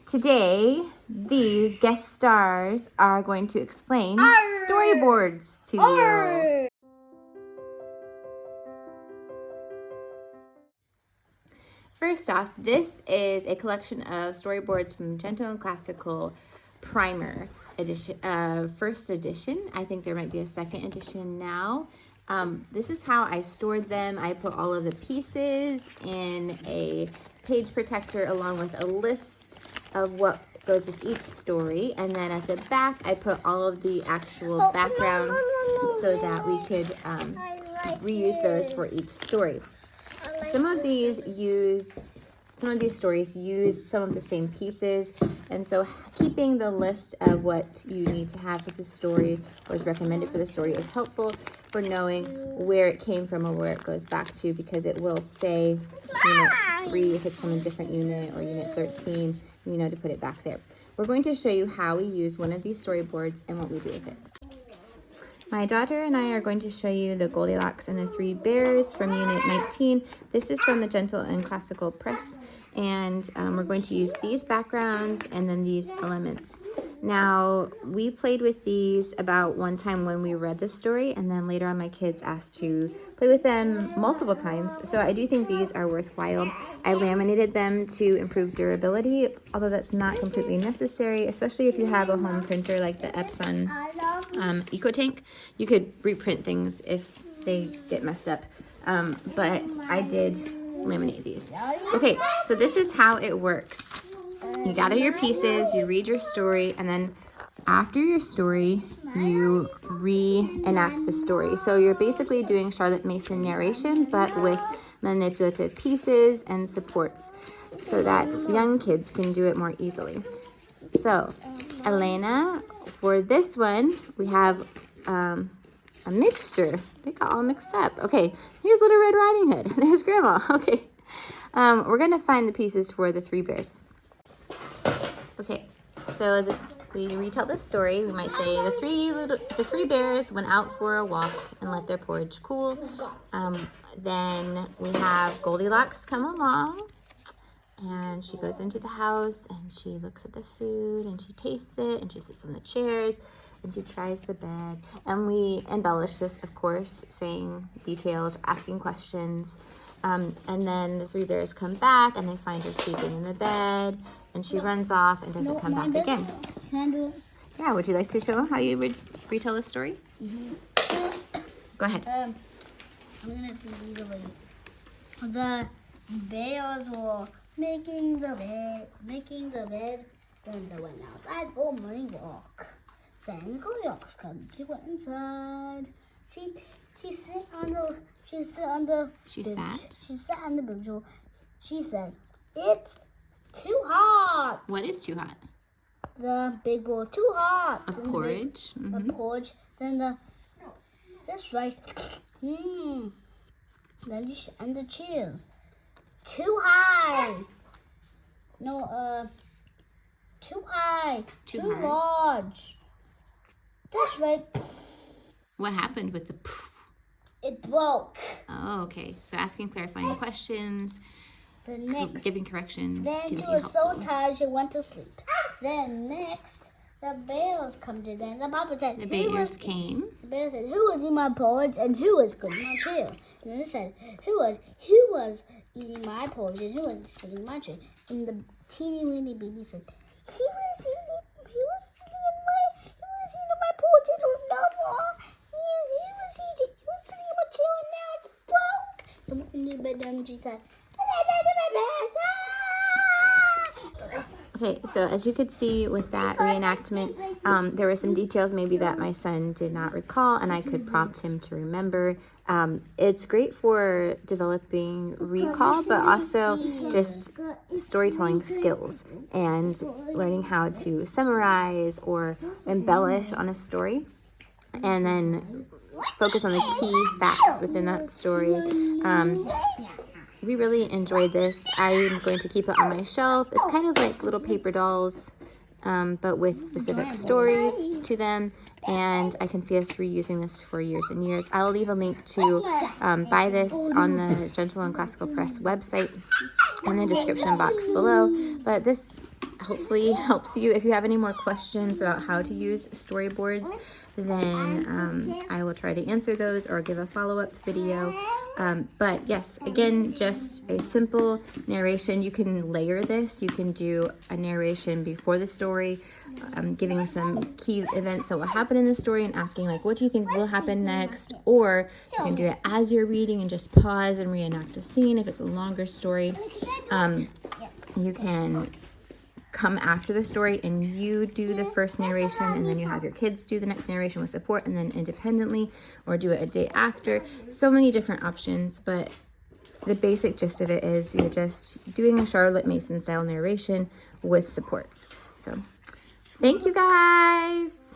Today, these guest stars are going to explain storyboards to you. First off, this is a collection of storyboards from Gentle and Classical Primer edition, first edition. I think there might be a second edition now. This is how I stored them. I put all of the pieces in a page protector along with a list of what goes with each story. And then at the back, I put all of the actual backgrounds so that we could reuse those for each story. Some of these stories use some of the same pieces, and so keeping the list of what you need to have for the story or is recommended for the story is helpful for knowing where it came from or where it goes back to, because it will say unit 3 if it's from a different unit, or unit 13, you know, to put it back there. We're going to show you how we use one of these storyboards and what we do with it. My daughter and I are going to show you the Goldilocks and the Three Bears from Unit 19. This is from the Gentle and Classical Press, and we're going to use these backgrounds and then these elements. Now, we played with these about one time when we read the story, and then later on my kids asked to play with them multiple times, so I do think these are worthwhile. I laminated them to improve durability, although that's not completely necessary, especially if you have a home printer like the Epson EcoTank. You could reprint things if they get messed up, but I did laminate these. Okay, so this is how it works. You gather your pieces, you read your story, and then after your story, you reenact the story. So you're basically doing Charlotte Mason narration, but with manipulative pieces and supports so that young kids can do it more easily. So, Elena, for this one, we have a mixture. They got all mixed up. Okay, here's Little Red Riding Hood. There's Grandma. Okay, we're going to find the pieces for the Three Bears. Okay, so we retell the story. We might say the three bears went out for a walk and let their porridge cool. Then we have Goldilocks come along, and she goes into the house and she looks at the food and she tastes it and she sits on the chairs and she tries the bed. And we embellish this, of course, saying details, asking questions. And then the Three Bears come back and they find her sleeping in the bed, and she runs off and doesn't come back again. Can I do it? Yeah, would you like to show how you would retell the story? Mm-hmm. Go ahead. I'm going to do these away. The bears were making the bed. Then they went outside for a morning walk. Then Goldilocks came. She went inside. She sat on the bridge. She said, "It's too hot." What is too hot? The big bowl too hot. A porridge. A porridge. Then that's right. Then and the chairs too high. No, too high. Too large. That's right. What happened with the? It broke. Oh, okay. So asking clarifying questions, giving corrections. Then she was so tired she went to sleep. Then next, the bears come to them. The papa said, The bears came. The bear said, "Who was in my porridge and who was good in my chair?" And then they said, "Who was eating my porridge and who was sitting in my chair?" And the teeny weeny baby said, He was sitting in my porridge. It was no more. He was sitting in my chair and now it broke." And in the bedroom she said, Okay, so as you could see with that reenactment, there were some details maybe that my son did not recall, and I could prompt him to remember. It's great for developing recall, but also just storytelling skills and learning how to summarize or embellish on a story, and then focus on the key facts within that story. We really enjoyed this. I'm going to keep it on my shelf. It's kind of like little paper dolls, but with specific stories to them. And I can see us reusing this for years and years. I'll leave a link to buy this on the Gentle and Classical Press website in the description box below. But this hopefully helps you. If you have any more questions about how to use storyboards, then I will try to answer those or give a follow-up video. But yes, again, just a simple narration. You can layer this. You can do a narration before the story, giving some key events that will happen in the story and asking like, what do you think will happen next? Or you can do it as you're reading and just pause and reenact a scene if it's a longer story. You can come after the story and you do the first narration, and then you have your kids do the next narration with support, and then independently, or do it a day after. So many different options, but the basic gist of it is you're just doing a Charlotte Mason style narration with supports. So thank you guys.